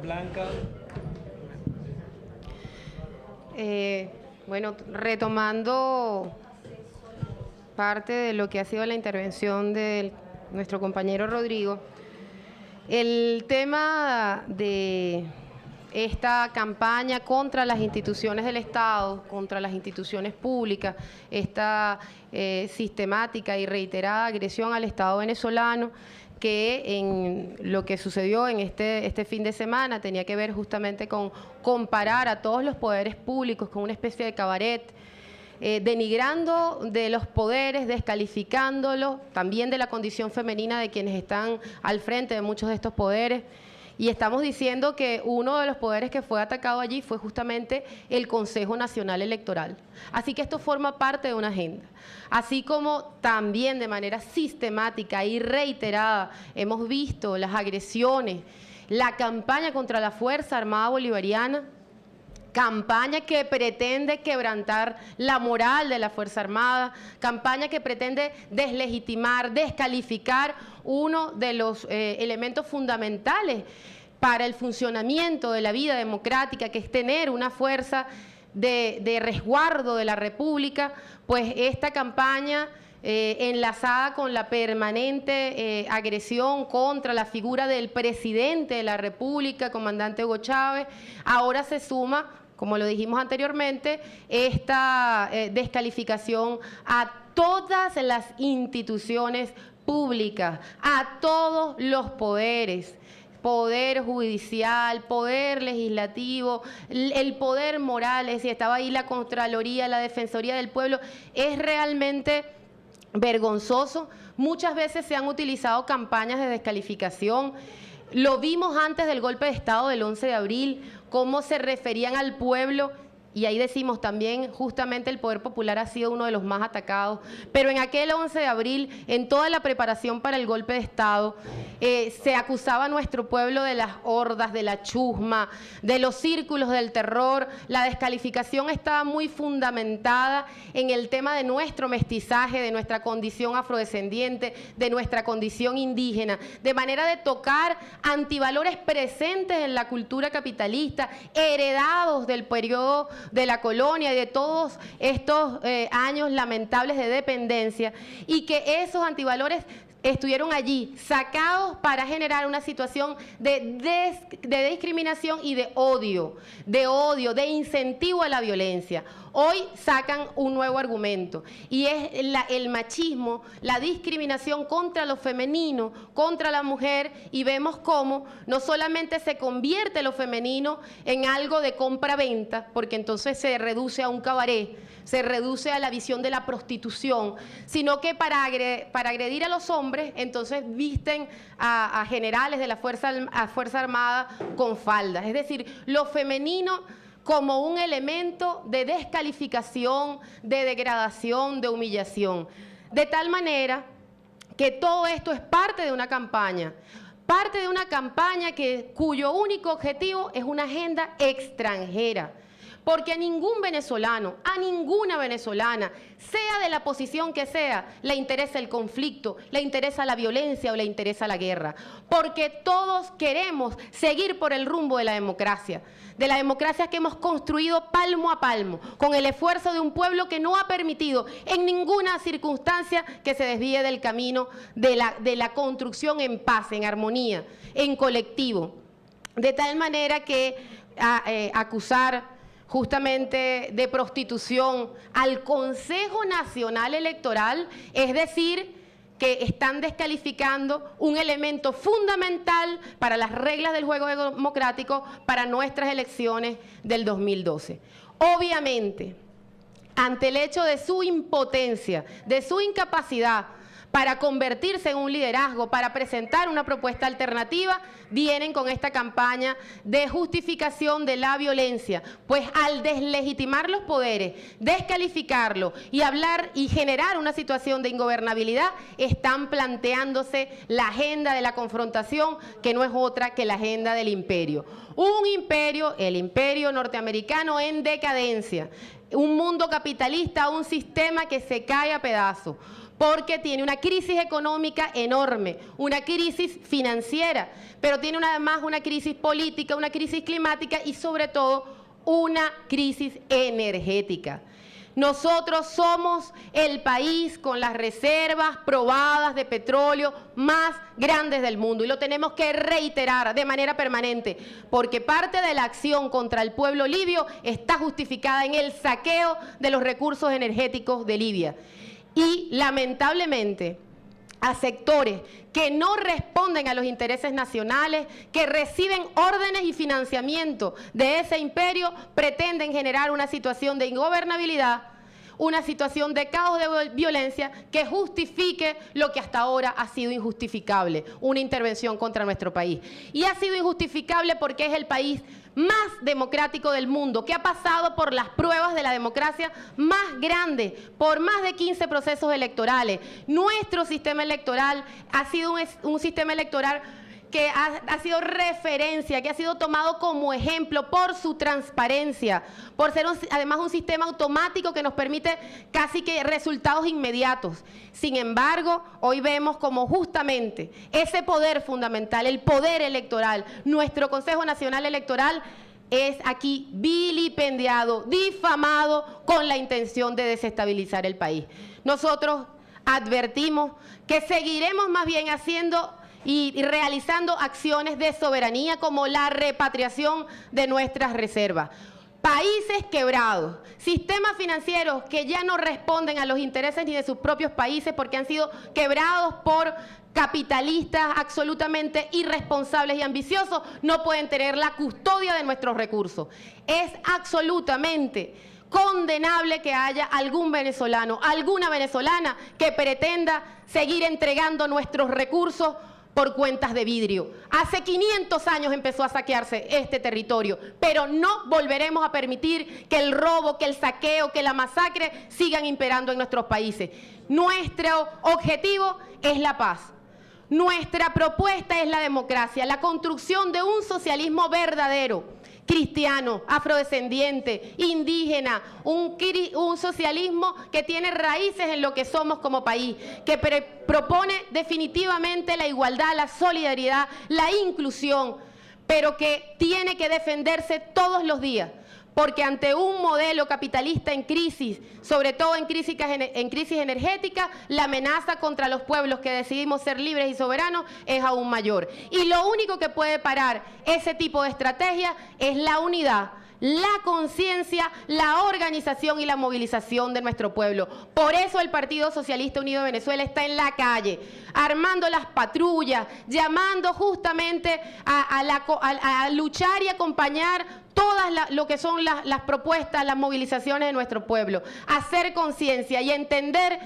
Blanca. Bueno, retomando parte de lo que ha sido la intervención de nuestro compañero Rodrigo, el tema de esta campaña contra las instituciones del Estado, contra las instituciones públicas, esta sistemática y reiterada agresión al Estado venezolano, que en lo que sucedió en este fin de semana tenía que ver justamente con comparar a todos los poderes públicos con una especie de cabaret, denigrando de los poderes, descalificándolos, también de la condición femenina de quienes están al frente de muchos de estos poderes. Y estamos diciendo que uno de los poderes que fue atacado allí fue justamente el Consejo Nacional Electoral. Así que esto forma parte de una agenda. Así como también de manera sistemática y reiterada hemos visto las agresiones, la campaña contra la Fuerza Armada Bolivariana, campaña que pretende quebrantar la moral de la Fuerza Armada, campaña que pretende deslegitimar, descalificar uno de los elementos fundamentales para el funcionamiento de la vida democrática, que es tener una fuerza de resguardo de la República. Pues esta campaña enlazada con la permanente agresión contra la figura del presidente de la República, comandante Hugo Chávez, ahora se suma, como lo dijimos anteriormente, esta descalificación a todas las instituciones públicas, a todos los poderes, poder judicial, poder legislativo, el poder moral, es decir, estaba ahí la Contraloría, la Defensoría del Pueblo. Es realmente vergonzoso. Muchas veces se han utilizado campañas de descalificación. Lo vimos antes del golpe de Estado del 11 de abril, cómo se referían al pueblo, y ahí decimos también justamente el poder popular ha sido uno de los más atacados, pero en aquel 11 de abril, en toda la preparación para el golpe de Estado, se acusaba a nuestro pueblo de las hordas, de la chusma, de los círculos del terror. La descalificación estaba muy fundamentada en el tema de nuestro mestizaje, de nuestra condición afrodescendiente, de nuestra condición indígena, de manera de tocar antivalores presentes en la cultura capitalista, heredados del periodo de la colonia y de todos estos años lamentables de dependencia, y que esos antivalores estuvieron allí, sacados para generar una situación de discriminación y de odio, de incentivo a la violencia. Hoy sacan un nuevo argumento, y es el machismo, la discriminación contra lo femenino, contra la mujer, y vemos cómo no solamente se convierte lo femenino en algo de compra-venta, porque entonces se reduce a un cabaret, se reduce a la visión de la prostitución, sino que para agredir a los hombres, entonces visten a generales de la Fuerza Armada con faldas. Es decir, lo femenino como un elemento de descalificación, de degradación, de humillación. De tal manera que todo esto es parte de una campaña cuyo único objetivo es una agenda extranjera. Porque a ningún venezolano, a ninguna venezolana, sea de la posición que sea, le interesa el conflicto, le interesa la violencia o le interesa la guerra. Porque todos queremos seguir por el rumbo de la democracia que hemos construido palmo a palmo, con el esfuerzo de un pueblo que no ha permitido en ninguna circunstancia que se desvíe del camino de la construcción en paz, en armonía, en colectivo. De tal manera que acusar justamente de prostitución al Consejo Nacional Electoral, es decir, que están descalificando un elemento fundamental para las reglas del juego democrático para nuestras elecciones del 2012. Obviamente, ante el hecho de su impotencia, de su incapacidad para convertirse en un liderazgo, para presentar una propuesta alternativa, vienen con esta campaña de justificación de la violencia, pues al deslegitimar los poderes, descalificarlo y hablar y generar una situación de ingobernabilidad, están planteándose la agenda de la confrontación, que no es otra que la agenda del imperio. Un imperio, el imperio norteamericano en decadencia, un mundo capitalista, un sistema que se cae a pedazos. porque tiene una crisis económica enorme, una crisis financiera, pero tiene además una crisis política, una crisis climática y sobre todo una crisis energética. Nosotros somos el país con las reservas probadas de petróleo más grandes del mundo y lo tenemos que reiterar de manera permanente porque parte de la acción contra el pueblo libio está justificada en el saqueo de los recursos energéticos de Libia. Y lamentablemente a sectores que no responden a los intereses nacionales, que reciben órdenes y financiamiento de ese imperio, pretenden generar una situación de ingobernabilidad, una situación de caos, de violencia, que justifique lo que hasta ahora ha sido injustificable, una intervención contra nuestro país. Y ha sido injustificable porque es el país más democrático del mundo, que ha pasado por las pruebas de la democracia más grandes, por más de 15 procesos electorales. Nuestro sistema electoral ha sido un sistema electoral que ha sido referencia, que ha sido tomado como ejemplo por su transparencia, por ser además un sistema automático que nos permite casi que resultados inmediatos. Sin embargo, hoy vemos como justamente ese poder fundamental, el poder electoral, nuestro Consejo Nacional Electoral, es aquí vilipendiado, difamado con la intención de desestabilizar el país. Nosotros advertimos que seguiremos más bien haciendo y realizando acciones de soberanía como la repatriación de nuestras reservas. Países quebrados, sistemas financieros que ya no responden a los intereses ni de sus propios países porque han sido quebrados por capitalistas absolutamente irresponsables y ambiciosos, no pueden tener la custodia de nuestros recursos. Es absolutamente condenable que haya algún venezolano, alguna venezolana que pretenda seguir entregando nuestros recursos por cuentas de vidrio. Hace 500 años empezó a saquearse este territorio, pero no volveremos a permitir que el robo, que el saqueo, que la masacre sigan imperando en nuestros países. Nuestro objetivo es la paz. Nuestra propuesta es la democracia, la construcción de un socialismo verdadero, cristiano, afrodescendiente, indígena, un socialismo que tiene raíces en lo que somos como país, que propone definitivamente la igualdad, la solidaridad, la inclusión, pero que tiene que defenderse todos los días, porque ante un modelo capitalista en crisis, sobre todo en crisis energética, la amenaza contra los pueblos que decidimos ser libres y soberanos es aún mayor. Y lo único que puede parar ese tipo de estrategia es la unidad, la conciencia, la organización y la movilización de nuestro pueblo. Por eso el Partido Socialista Unido de Venezuela está en la calle, armando las patrullas, llamando justamente a luchar y acompañar todas lo que son las propuestas, las movilizaciones de nuestro pueblo, hacer conciencia y entender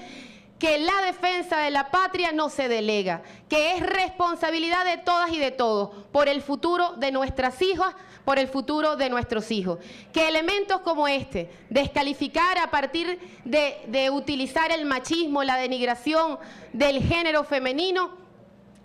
que la defensa de la patria no se delega, que es responsabilidad de todas y de todos por el futuro de nuestras hijas, por el futuro de nuestros hijos. Que elementos como este, descalificar a partir de utilizar el machismo, la denigración del género femenino,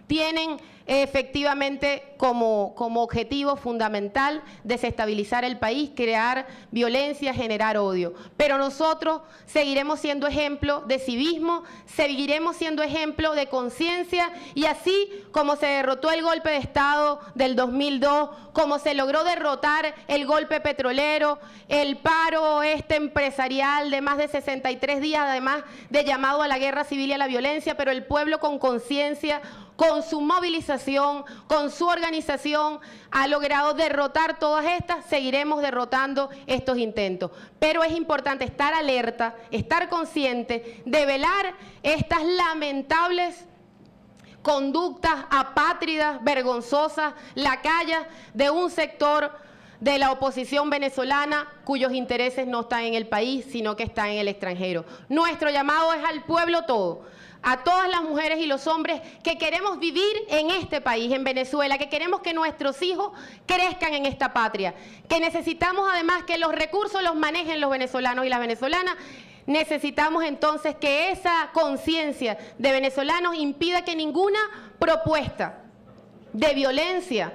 tienen efectivamente como objetivo fundamental desestabilizar el país, crear violencia, generar odio. Pero nosotros seguiremos siendo ejemplo de civismo, seguiremos siendo ejemplo de conciencia y así como se derrotó el golpe de Estado del 2002, como se logró derrotar el golpe petrolero, el paro empresarial de más de 63 días, además de llamado a la guerra civil y a la violencia, pero el pueblo con conciencia, con su movilización, con su organización, ha logrado derrotar todas estas, seguiremos derrotando estos intentos. Pero es importante estar alerta, estar consciente, de velar estas lamentables conductas apátridas, vergonzosas, lacayas de un sector de la oposición venezolana cuyos intereses no están en el país, sino que están en el extranjero. Nuestro llamado es al pueblo todo, a todas las mujeres y los hombres que queremos vivir en este país, en Venezuela, que queremos que nuestros hijos crezcan en esta patria, que necesitamos además que los recursos los manejen los venezolanos y las venezolanas. Necesitamos entonces que esa conciencia de venezolanos impida que ninguna propuesta de violencia,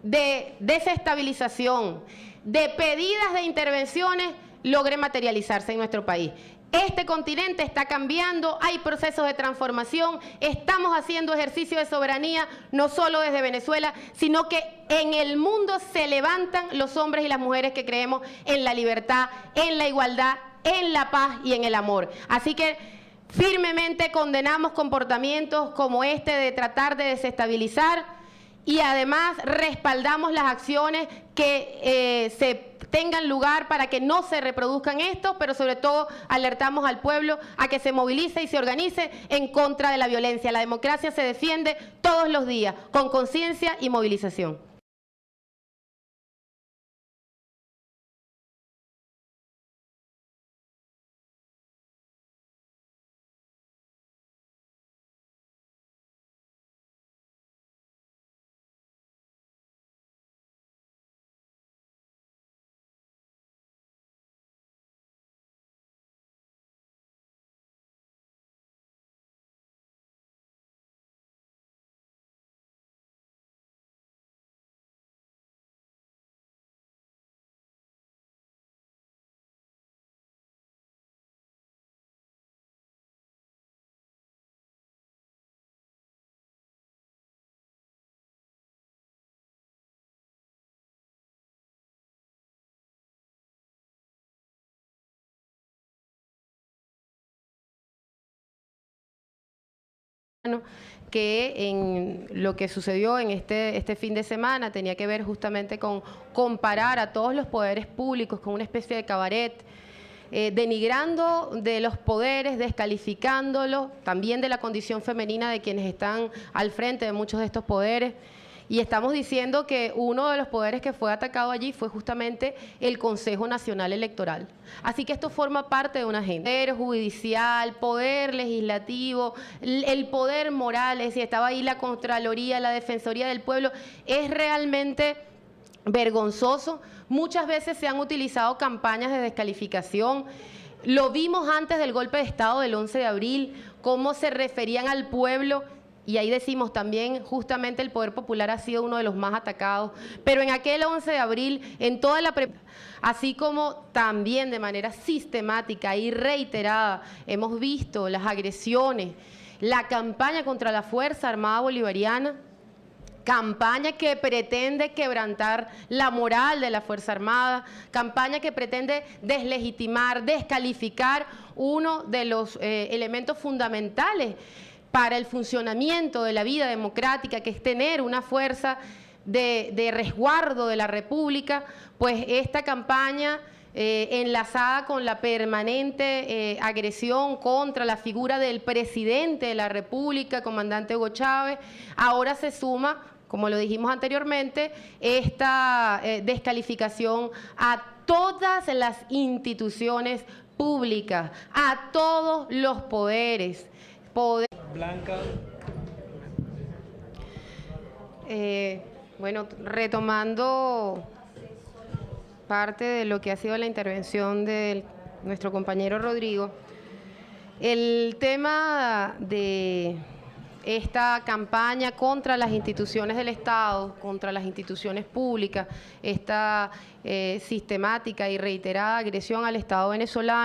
de desestabilización, de pedidas de intervenciones logre materializarse en nuestro país. Este continente está cambiando, hay procesos de transformación, estamos haciendo ejercicio de soberanía, no solo desde Venezuela, sino que en el mundo se levantan los hombres y las mujeres que creemos en la libertad, en la igualdad, en la paz y en el amor. Así que firmemente condenamos comportamientos como este de tratar de desestabilizar y además respaldamos las acciones que se tengan lugar para que no se reproduzcan esto, pero sobre todo alertamos al pueblo a que se movilice y se organice en contra de la violencia. La democracia se defiende todos los días, con conciencia y movilización. Que en lo que sucedió en este fin de semana tenía que ver justamente con comparar a todos los poderes públicos con una especie de cabaret, denigrando de los poderes, descalificándolos, también de la condición femenina de quienes están al frente de muchos de estos poderes. Y estamos diciendo que uno de los poderes que fue atacado allí fue justamente el Consejo Nacional Electoral. Así que esto forma parte de una agenda. Poder judicial, poder legislativo, el poder moral, es decir, estaba ahí la Contraloría, la Defensoría del Pueblo. Es realmente vergonzoso. Muchas veces se han utilizado campañas de descalificación. Lo vimos antes del golpe de Estado del 11 de abril, cómo se referían al pueblo. Y ahí decimos también, justamente el poder popular ha sido uno de los más atacados. Pero en aquel 11 de abril, en toda la así como también de manera sistemática y reiterada, hemos visto las agresiones, la campaña contra la Fuerza Armada Bolivariana, campaña que pretende quebrantar la moral de la Fuerza Armada, campaña que pretende deslegitimar, descalificar uno de los elementos fundamentales para el funcionamiento de la vida democrática, que es tener una fuerza de resguardo de la República. Pues esta campaña enlazada con la permanente agresión contra la figura del presidente de la República, comandante Hugo Chávez, ahora se suma, como lo dijimos anteriormente, esta descalificación a todas las instituciones públicas, a todos los poderes. Blanca. Bueno, retomando parte de lo que ha sido la intervención de nuestro compañero Rodrigo, el tema de esta campaña contra las instituciones del Estado, contra las instituciones públicas, esta sistemática y reiterada agresión al Estado venezolano,